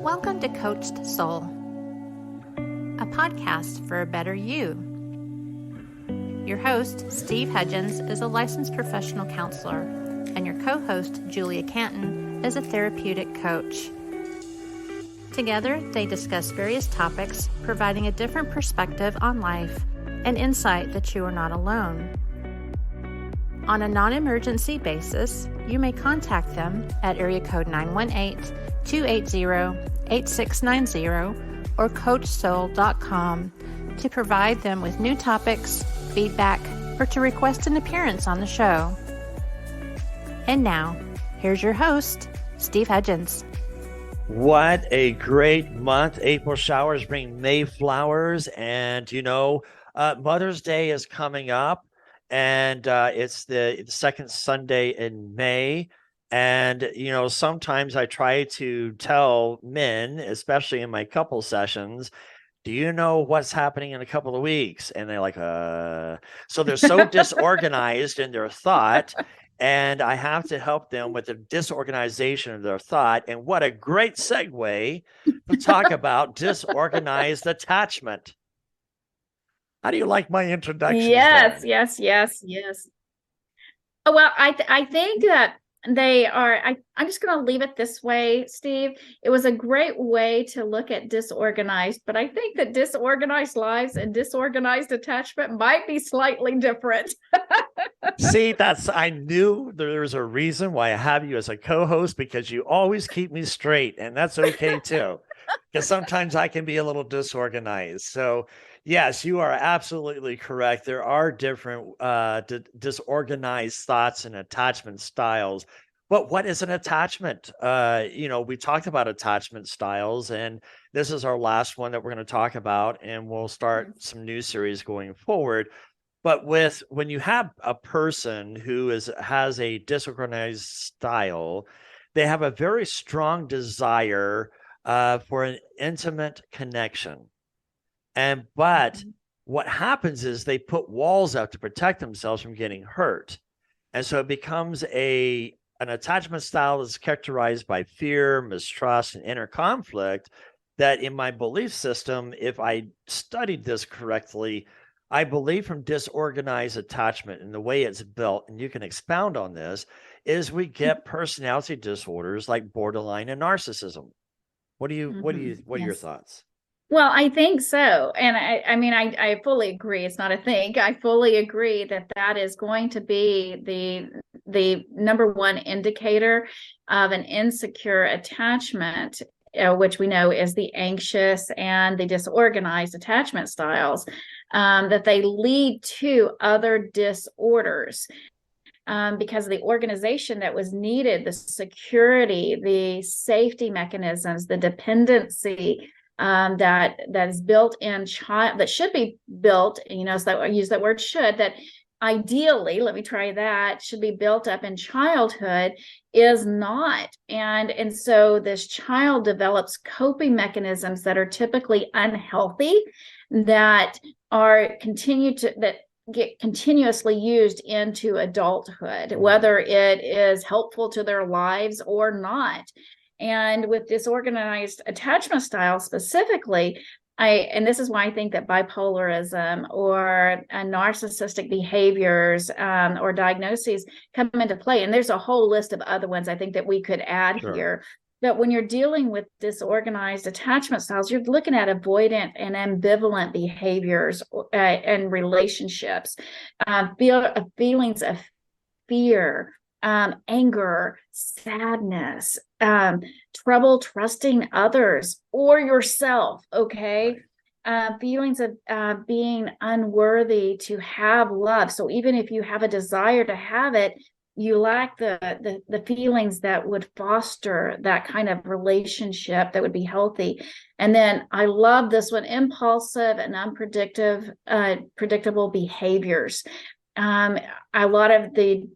Welcome to Coached Soul, a podcast for a better you. Your host, Steve Hudgens, is a licensed professional counselor, and your co-host, Julia Canton, is a therapeutic coach. Together, they discuss various topics, providing a different perspective on life and insight that you are not alone. On a non-emergency basis, you may contact them at area code 918-280-8690 or coachsoul.com to provide them with new topics, feedback, or to request an appearance on the show. And now, here's your host, Steve Hudgens. What a great month. April showers bring May flowers. And, Mother's Day is coming up. And it's the second Sunday in May. And, sometimes I try to tell men, especially in my couple sessions, do you know what's happening in a couple of weeks? And they're like, So they're so disorganized in their thought. And I have to help them with the disorganization of their thought. And what a great segue to talk about disorganized attachment. How do you like my introduction? Yes. Oh, well, I think that they are, I'm just going to leave it this way, Steve. It was a great way to look at disorganized, but I think that disorganized lives and disorganized attachment might be slightly different. See, I knew there was a reason why I have you as a co-host, because you always keep me straight, and that's okay too, because sometimes I can be a little disorganized. So yes, you are absolutely correct. There are different disorganized thoughts and attachment styles. But what is an attachment? We talked about attachment styles, and this is our last one that we're going to talk about, and we'll start some new series going forward. But when you have a person who has a disorganized style, they have a very strong desire for an intimate connection. But what happens is they put walls up to protect themselves from getting hurt. And so it becomes an attachment style that's characterized by fear, mistrust, and inner conflict that, in my belief system, if I studied this correctly, I believe from disorganized attachment and the way it's built, and you can expound on this, is we get personality disorders like borderline and narcissism. What are your thoughts? Well, I think so. And I fully agree. It's not a think. I fully agree that is going to be the number one indicator of an insecure attachment, which we know is the anxious and the disorganized attachment styles, that they lead to other disorders. Because of the organization that was needed, the security, the safety mechanisms, the dependency, that is built in child, that should be built, so that I use that word should, that ideally, let me try that, should be built up in childhood, is not. And so this child develops coping mechanisms that are typically unhealthy, that get continuously used into adulthood, whether it is helpful to their lives or not. And with disorganized attachment style specifically, and this is why I think that bipolarism or narcissistic behaviors or diagnoses come into play. And there's a whole list of other ones I think that we could add here. But when you're dealing with disorganized attachment styles, you're looking at avoidant and ambivalent behaviors and relationships, feelings of fear, anger, sadness, trouble trusting others or yourself, feelings of being unworthy to have love. So even if you have a desire to have it, you lack the feelings that would foster that kind of relationship that would be healthy. And then I love this one, impulsive and predictable behaviors. a lot of the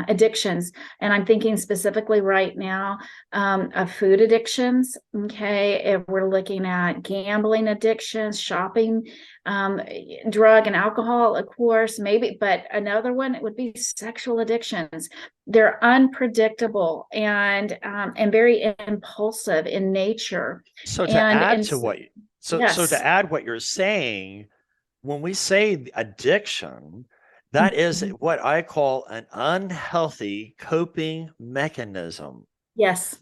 addictions, and I'm thinking specifically right now of food addictions. Okay, if we're looking at gambling addictions, shopping, drug and alcohol, of course, maybe, but another one, it would be sexual addictions. They're unpredictable and very impulsive in nature. So to And add and to what, so yes. to add what you're saying, when we say addiction, that is Mhm. what I call an unhealthy coping mechanism. Yes.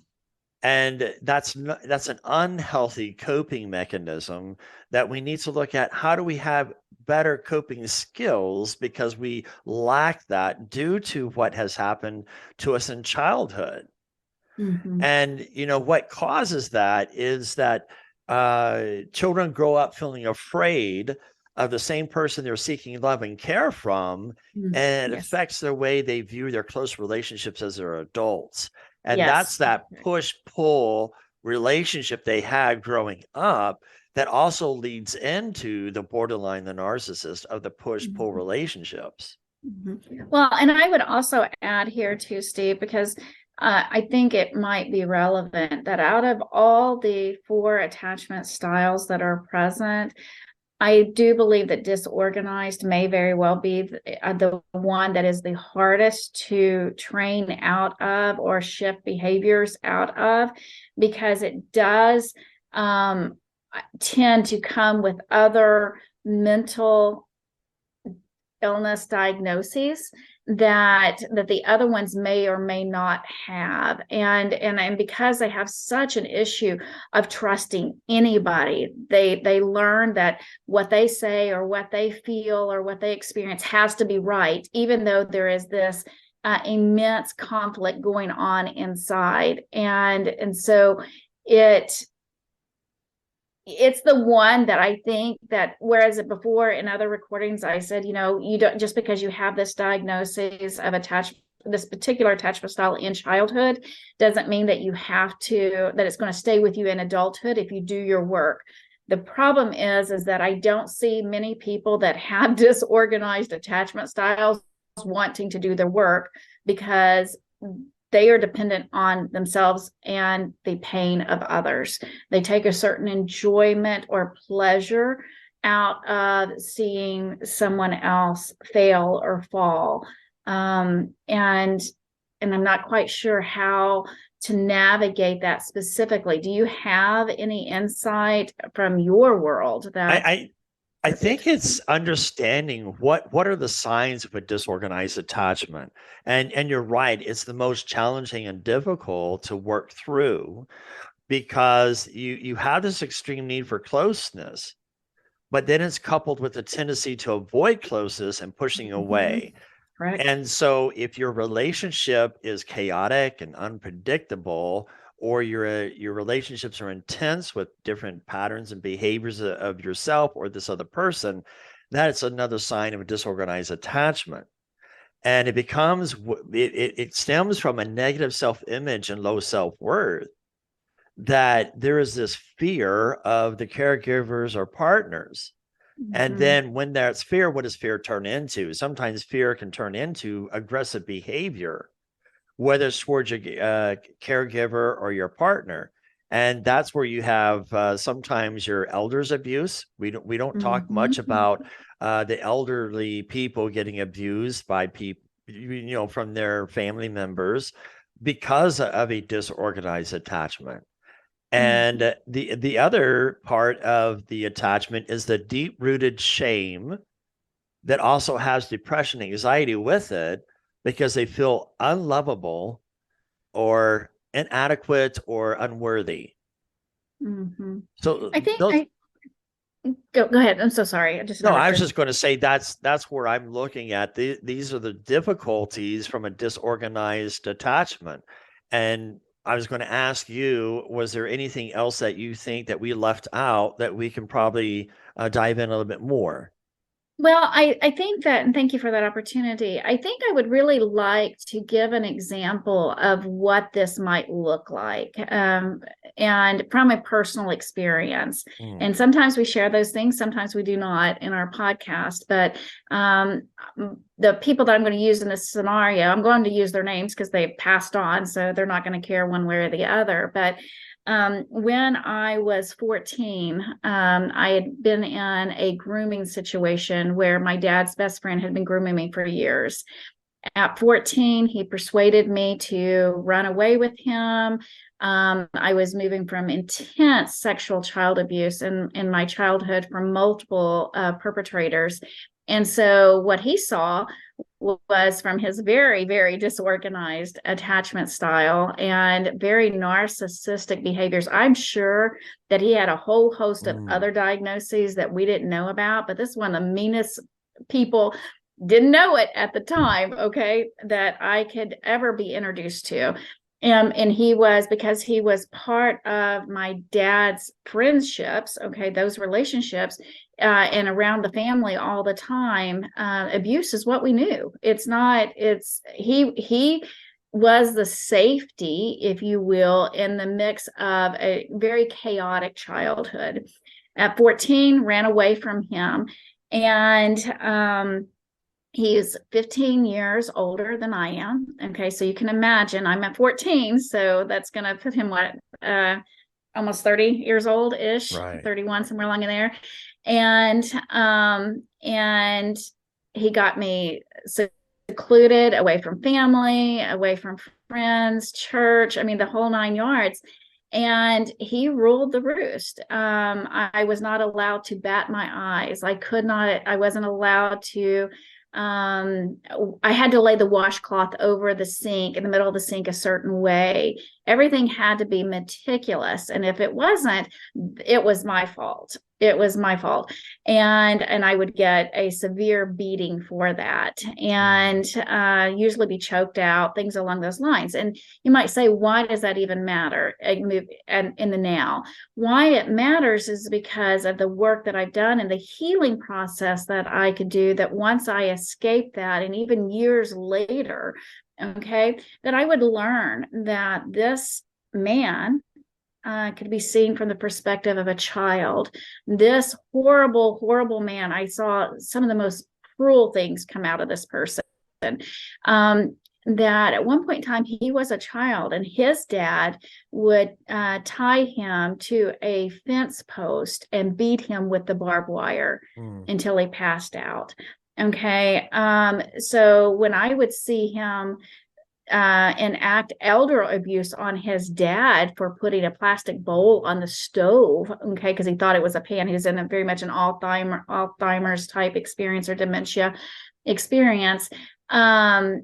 And that's an unhealthy coping mechanism that we need to look at. How do we have better coping skills, because we lack that due to what has happened to us in childhood. Mhm. And what causes that is that children grow up feeling afraid of the same person they're seeking love and care from, and it Yes. affects their way they view their close relationships as they're adults. And Yes. that's that push-pull relationship they had growing up that also leads into the borderline, the narcissist, of the push-pull Mhm. relationships. Mhm. Well, and I would also add here too, Steve, because I think it might be relevant that out of all the 4 attachment styles that are present, I do believe that disorganized may very well be the one that is the hardest to train out of or shift behaviors out of, because it does tend to come with other mental illness diagnoses that the other ones may or may not have, and because they have such an issue of trusting anybody, they learn that what they say or what they feel or what they experience has to be right, even though there is this immense conflict going on inside, and so it's the one that I think that, whereas before in other recordings, I said, you don't, just because you have this diagnosis of this particular attachment style in childhood, doesn't mean that that it's going to stay with you in adulthood if you do your work. The problem is that I don't see many people that have disorganized attachment styles wanting to do their work, because they are dependent on themselves and the pain of others. They take a certain enjoyment or pleasure out of seeing someone else fail or fall. And I'm not quite sure how to navigate that specifically. Do you have any insight from your world that I think it's understanding what are the signs of a disorganized attachment. And you're right, it's the most challenging and difficult to work through, because you have this extreme need for closeness, but then it's coupled with a tendency to avoid closeness and pushing away. correct? And so if your relationship is chaotic and unpredictable, or your relationships are intense with different patterns and behaviors of yourself or this other person, that's another sign of a disorganized attachment. And it stems from a negative self-image and low self-worth, that there is this fear of the caregivers or partners. And then when that's fear, what does fear turn into? Sometimes fear can turn into aggressive behavior, whether it's towards your caregiver or your partner. And that's where you have sometimes your elders abuse. We don't talk much about the elderly people getting abused by people, from their family members, because of a disorganized attachment. And the other part of the attachment is the deep-rooted shame that also has depression, anxiety with it, because they feel unlovable or inadequate or unworthy. So I think those, go ahead. I'm so sorry. I just no, I was interrupted. just going to say that's where I'm looking at. These are the difficulties from a disorganized attachment. And I was going to ask you, was there anything else that you think that we left out that we can probably dive in a little bit more? Well, I think that, and thank you for that opportunity. I think I would really like to give an example of what this might look like, and from a personal experience. And sometimes we share those things, sometimes we do not in our podcast. But the people that I'm going to use in this scenario, I'm going to use their names because they've passed on, so they're not going to care one way or the other. But when I was 14, I had been in a grooming situation where my dad's best friend had been grooming me for years. At 14, he persuaded me to run away with him. I was moving from intense sexual child abuse in my childhood from multiple perpetrators. And so what he saw was from his very, very disorganized attachment style and very narcissistic behaviors. I'm sure that he had a whole host of other diagnoses that we didn't know about, but this is one of the meanest people, didn't know it at the time, okay, that I could ever be introduced to. And he was, because he was part of my dad's friendships, okay, those relationships, and around the family all the time. Abuse is what we knew. He was the safety, if you will, in the mix of a very chaotic childhood. At 14, ran away from him. And he is 15 years older than I am. Okay, so you can imagine I'm at 14, so that's going to put him almost 30 years old ish, right. 31, somewhere along in there. And he got me secluded, away from family, away from friends, church. I mean, the whole 9 yards. And he ruled the roost. I was not allowed to bat my eyes. I wasn't allowed to. I had to lay the washcloth over the sink, in the middle of the sink, a certain way. Everything had to be meticulous. And if it wasn't, it was my fault. It was my fault. And I would get a severe beating for that, and usually be choked out, things along those lines. And you might say, why does that even matter? And in the now, why it matters is because of the work that I've done and the healing process that I could do, that once I escaped that, and even years later, okay, that I would learn that this man could be seen from the perspective of a child. This horrible, horrible man, I saw some of the most cruel things come out of this person. That at one point in time, he was a child, and his dad would tie him to a fence post and beat him with the barbed wire until he passed out. Okay. So when I would see him enact elder abuse on his dad for putting a plastic bowl on the stove, okay, because he thought it was a pan. He was in very much an Alzheimer's type experience, or dementia experience. One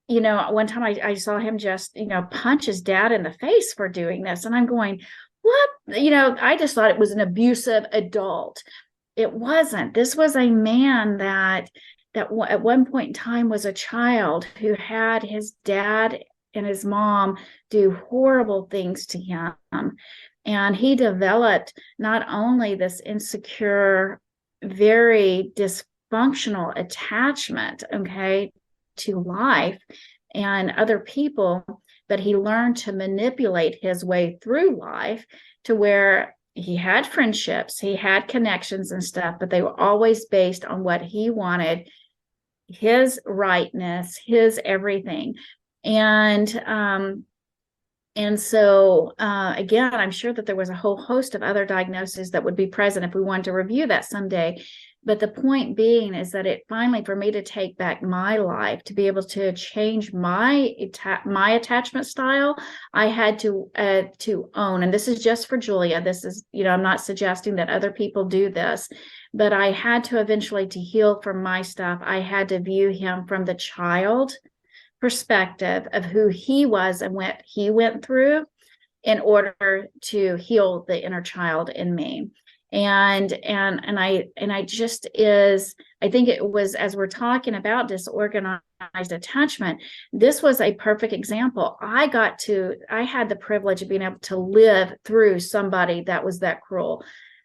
time I saw him just, punch his dad in the face for doing this. And I'm going, what? I just thought it was an abusive adult. It wasn't. This was a man that at one point in time was a child who had his dad and his mom do horrible things to him. And he developed not only this insecure, very dysfunctional attachment, okay, to life and other people, but he learned to manipulate his way through life to where he had friendships, he had connections and stuff, but they were always based on what he wanted, his rightness, his everything. And so again, I'm sure that there was a whole host of other diagnoses that would be present if we wanted to review that someday. But the point being is that it finally, for me to take back my life, to be able to change my attachment style, I had to own, and this is just for Julia. This is, I'm not suggesting that other people do this, but I had to eventually, to heal from my stuff, I had to view him from the child perspective of who he was and what he went through in order to heal the inner child in me. And I think it was, as we're talking about disorganized attachment, this was a perfect example. I had the privilege of being able to live through somebody that was that cruel.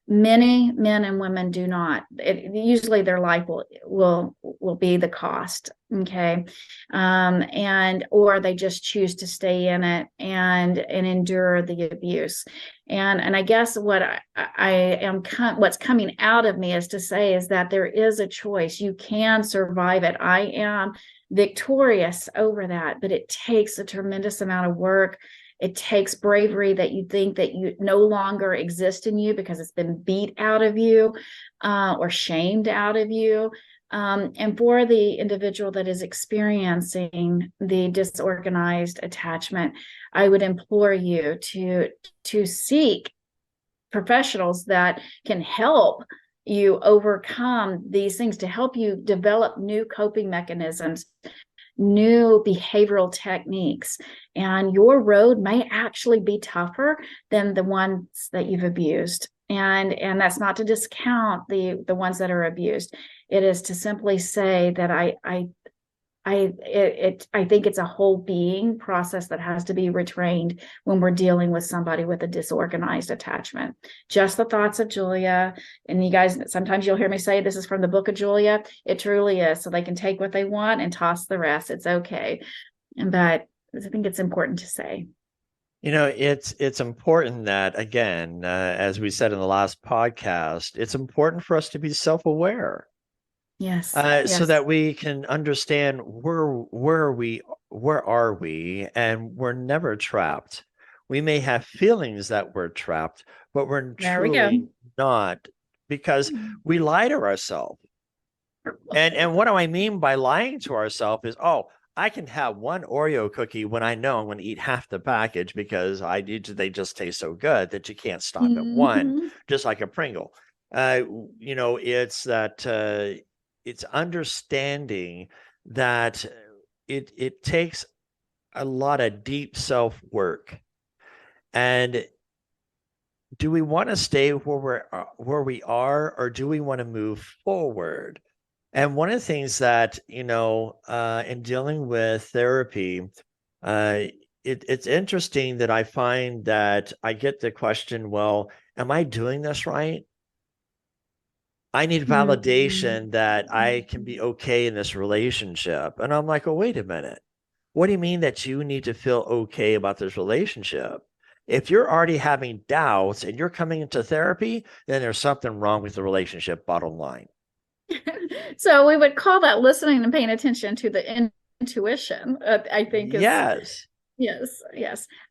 Many men and women do not. Usually their life will be the cost. Okay. And or they just choose to stay in it and endure the abuse. And I guess what what's coming out of me is to say is that there is a choice. You can survive it. I am victorious over that, but it takes a tremendous amount of work. It takes bravery that you think that you no longer exist in you because it's been beat out of you or shamed out of you. And for the individual that is experiencing the disorganized attachment, I would implore you to seek professionals that can help you overcome these things, to help you develop new coping mechanisms, new behavioral techniques. And your road may actually be tougher than the ones that you've abused. And that's not to discount the ones that are abused. It is to simply say that I think it's a whole being process that has to be retrained when we're dealing with somebody with a disorganized attachment. Just the thoughts of Julia, and you guys, sometimes you'll hear me say this is from the book of Julia. It truly is. So they can take what they want and toss the rest. It's okay. But I think it's important to say. It's important that, again, as we said in the last podcast, it's important for us to be self-aware. Yes. So that we can understand where are we, and we're never trapped. We may have feelings that we're trapped, but we're truly not, because we lie to ourselves. And what do I mean by lying to ourselves is, I can have one Oreo cookie when I know I'm going to eat half the package because they just taste so good that you can't stop at one, just like a Pringle. It's that it's understanding that it takes a lot of deep self-work. And do we want to stay where we are, or do we want to move forward? And one of the things that, in dealing with therapy, it's interesting that I find that I get the question, well, am I doing this right? I need validation that I can be okay in this relationship. And I'm like, oh, wait a minute. What do you mean that you need to feel okay about this relationship? If you're already having doubts and you're coming into therapy, then there's something wrong with the relationship, bottom line. So we would call that listening and paying attention to the intuition, I think. Yes.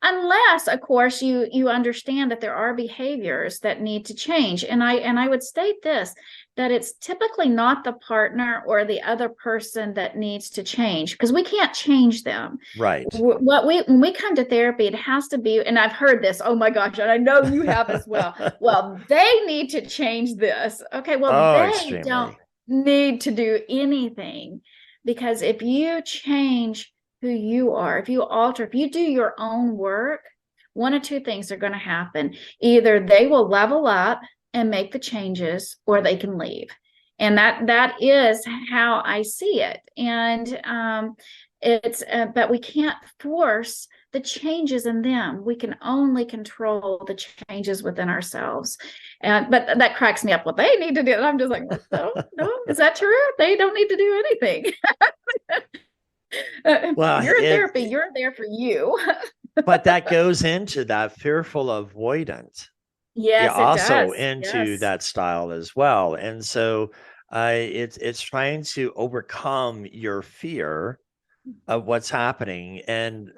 Unless, of course, you understand that there are behaviors that need to change. And I would state this, that it's typically not the partner or the other person that needs to change, because we can't change them. Right. When we come to therapy, it has to be, and I've heard this, oh my gosh, and I know you have as well. Well, they need to change this. Okay, well, they extremely. don't need to do anything, because if you change who you are, if you do your own work, one of two things are going to happen. Either they will level up and make the changes, or they can leave. And that is how I see it. And but we can't force the changes in them. We can only control the changes within ourselves. But that cracks me up. Well, they need to do it. I'm just like, no, is that true? They don't need to do anything. Well, you're in therapy. You're there for you. But that goes into that fearful avoidance. Yes, it also does. into that style as well. And so it's trying to overcome your fear of what's happening. And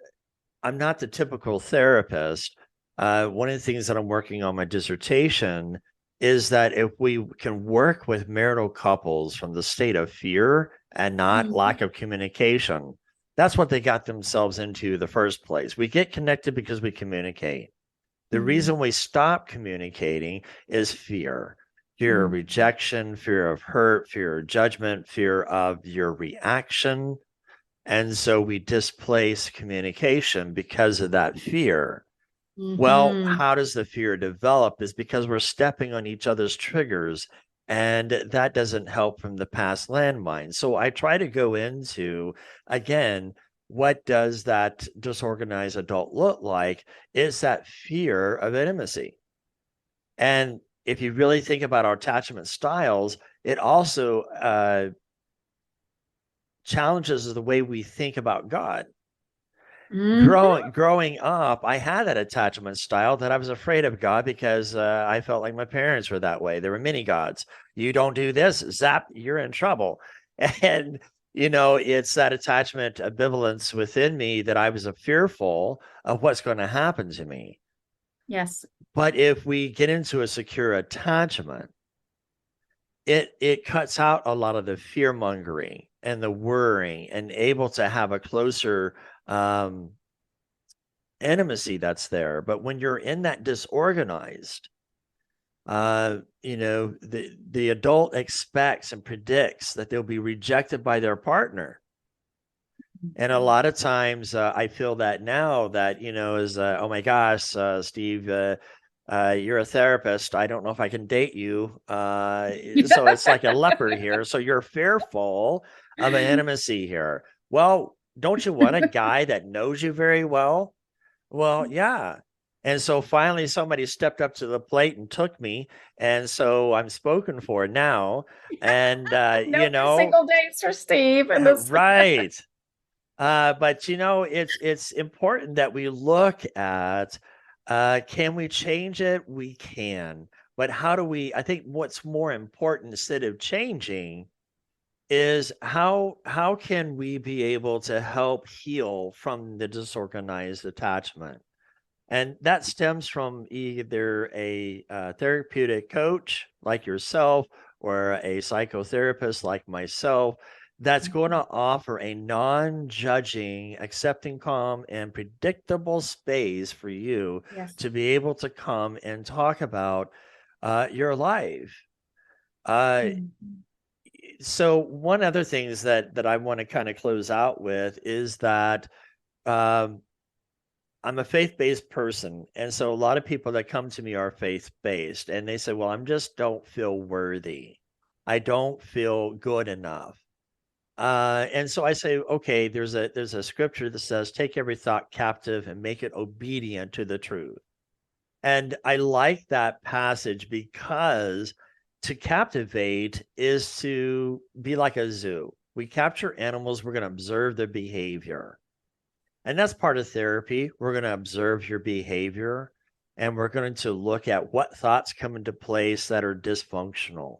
I'm not the typical therapist. One of the things that I'm working on my dissertation is that if we can work with marital couples from the state of fear and not lack of communication, that's what they got themselves into the first place. We get connected because we communicate. The reason we stop communicating is fear of rejection, fear of hurt, fear of judgment, fear of your reaction. And so we displace communication because of that fear. Well, how does the fear develop? Is because we're stepping on each other's triggers, and that doesn't help from the past landmine. So I try to go into, again, what does that disorganized adult look like? Is that fear of intimacy. And if you really think about our attachment styles, it also challenges the way we think about God. Growing up, I had that attachment style that I was afraid of God because I felt like my parents were that way. There were many gods. You don't do this, zap, you're in trouble. And, it's that attachment ambivalence within me that I was fearful of what's going to happen to me. Yes. But if we get into a secure attachment, it cuts out a lot of the fear mongering and the worrying, and able to have a closer intimacy that's there. But when you're in that disorganized, the adult expects and predicts that they'll be rejected by their partner. And a lot of times I feel that now that, oh my gosh, Steve, you're a therapist. I don't know if I can date you. So it's like a leopard here. So you're fearful of an intimacy here. Well, don't you want a guy that knows you very well? Well, yeah. And so finally somebody stepped up to the plate and took me. And so I'm spoken for now. And, single dates for Steve. And this right. But it's important that we look at, can we change it? We can. But I think what's more important instead of changing is how can we be able to help heal from the disorganized attachment? And that stems from either a therapeutic coach like yourself or a psychotherapist like myself that's going to offer a non-judging, accepting, calm, and predictable space for you to be able to come and talk about your life. So one other things that I want to kind of close out with is that I'm a faith-based person. And so a lot of people that come to me are faith-based, and they say, well, I just don't feel worthy. I don't feel good enough. And so I say, okay, there's a scripture that says, take every thought captive and make it obedient to the truth. And I like that passage because to captivate is to be like a zoo. We capture animals, we're going to observe their behavior. And that's part of therapy. We're going to observe your behavior, and we're going to look at what thoughts come into place that are dysfunctional.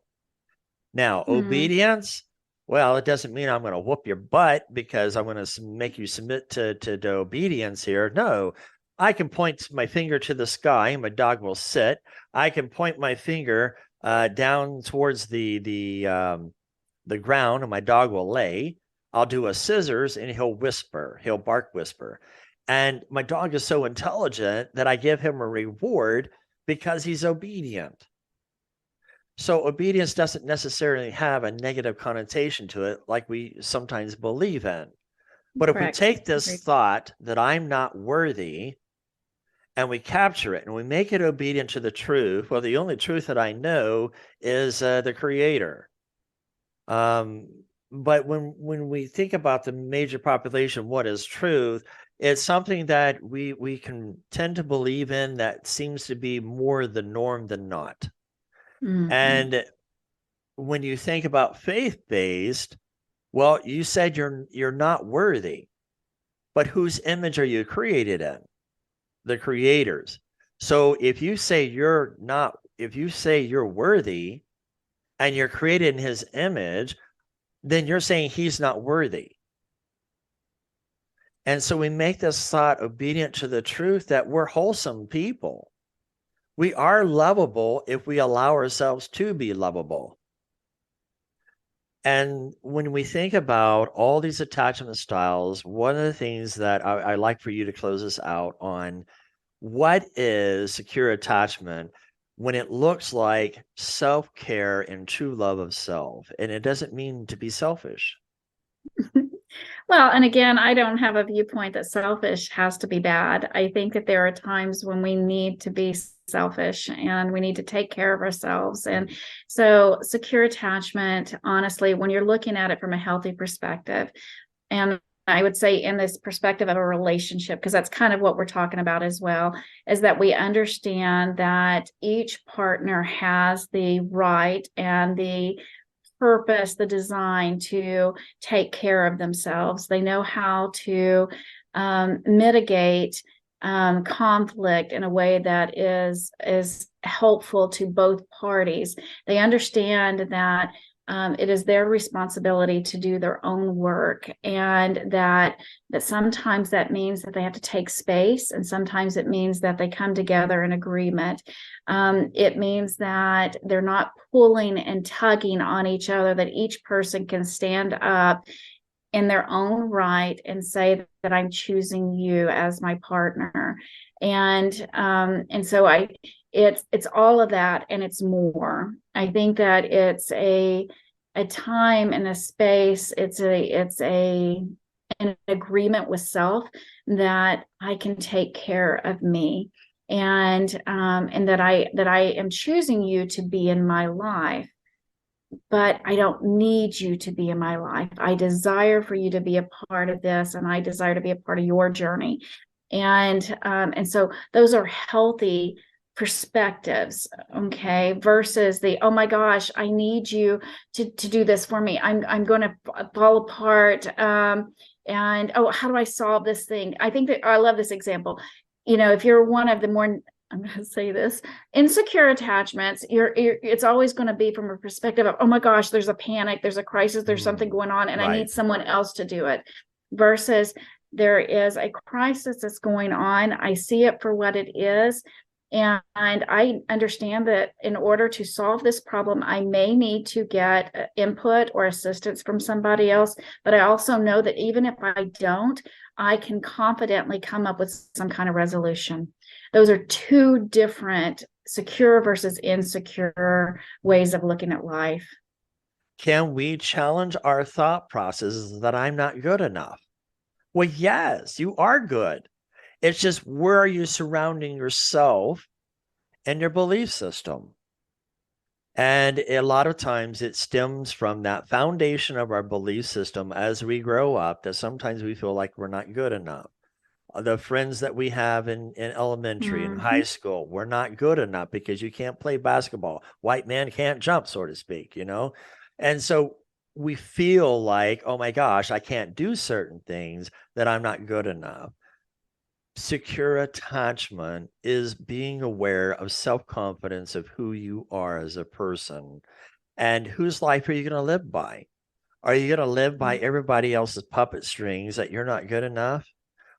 Now, obedience, well, it doesn't mean I'm going to whoop your butt because I'm going to make you submit to the obedience here. No, I can point my finger to the sky and my dog will sit. I can point my finger down towards the ground and my dog will lay. I'll do a scissors and he'll whisper. He'll bark whisper. And my dog is so intelligent that I give him a reward because he's obedient. So obedience doesn't necessarily have a negative connotation to it like we sometimes believe in. But if we take this thought that I'm not worthy and we capture it and we make it obedient to the truth, well, the only truth that I know is the Creator. But when we think about the major population, what is truth? It's something that we can tend to believe in that seems to be more the norm than not. And when you think about faith-based, well, you said you're not worthy, but whose image are you created in? The Creator's. So if you say you're worthy and you're created in His image, then you're saying He's not worthy. And so we make this thought obedient to the truth that we're wholesome people. We are lovable if we allow ourselves to be lovable. And when we think about all these attachment styles, one of the things that I like for you to close us out on, what is secure attachment when it looks like self-care and true love of self? And it doesn't mean to be selfish. Well, and again, I don't have a viewpoint that selfish has to be bad. I think that there are times when we need to be selfish and we need to take care of ourselves. And so secure attachment, honestly, when you're looking at it from a healthy perspective, and I would say in this perspective of a relationship, because that's kind of what we're talking about as well, is that we understand that each partner has the right and the purpose, the design to take care of themselves. They know how to mitigate conflict in a way that is helpful to both parties. They understand that it is their responsibility to do their own work, and that sometimes that means that they have to take space, and sometimes it means that they come together in agreement. It means that they're not pulling and tugging on each other, that each person can stand up in their own right and say that I'm choosing you as my partner. And so it's all of that, and it's more. I think that it's a time and a space. It's an agreement with self that I can take care of me, and that I am choosing you to be in my life. But I don't need you to be in my life. I desire for you to be a part of this, and I desire to be a part of your journey. And so those are healthy perspectives, okay, versus the, oh my gosh, I need you to do this for me. I'm going to fall apart. And oh, how do I solve this thing? I think that I love this example. If you're one of the more, I'm going to say this, insecure attachments, it's always going to be from a perspective of, oh my gosh, there's a panic, there's a crisis, there's something going on, and I need someone else to do it. Versus there is a crisis that's going on. I see it for what it is. And I understand that in order to solve this problem, I may need to get input or assistance from somebody else. But I also know that even if I don't, I can confidently come up with some kind of resolution. Those are two different secure versus insecure ways of looking at life. Can we challenge our thought processes that I'm not good enough? Well, yes, you are good. It's just, where are you surrounding yourself and your belief system? And a lot of times it stems from that foundation of our belief system as we grow up, that sometimes we feel like we're not good enough. The friends that we have in elementary and high school, we're not good enough because you can't play basketball. White man can't jump, so to speak, And so we feel like, oh my gosh, I can't do certain things, that I'm not good enough. Secure attachment is being aware of self-confidence of who you are as a person, and whose life are you going to live by? Are you going to live by everybody else's puppet strings that you're not good enough?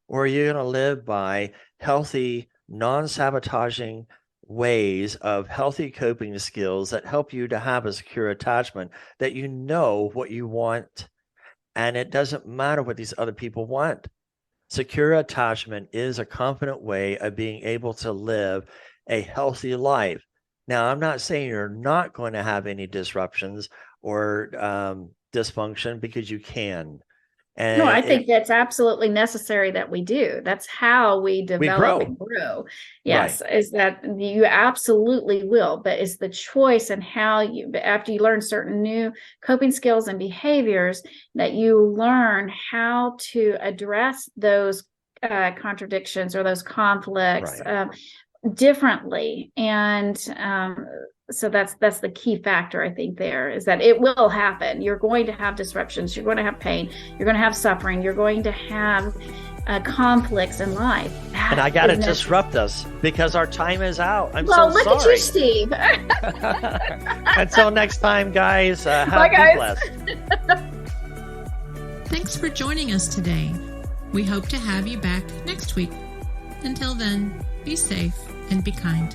Or are you going to live by healthy, non-sabotaging ways of healthy coping skills that help you to have a secure attachment, that you know what you want, and it doesn't matter what these other people want? Secure attachment is a confident way of being able to live a healthy life. Now, I'm not saying you're not going to have any disruptions or dysfunction, because you can. And no, I think that's absolutely necessary that we do. That's how we develop and grow. Yes, right. Is that you absolutely will, but it's the choice and how you, after you learn certain new coping skills and behaviors, that you learn how to address those contradictions or those conflicts differently. And so that's the key factor, I think, there is that it will happen. You're going to have disruptions. You're going to have pain. You're going to have suffering. You're going to have conflicts in life. And I got to disrupt us because our time is out. I'm so sorry. Well, look at you, Steve. Until next time, guys. Bye, guys. Thanks for joining us today. We hope to have you back next week. Until then, be safe and be kind.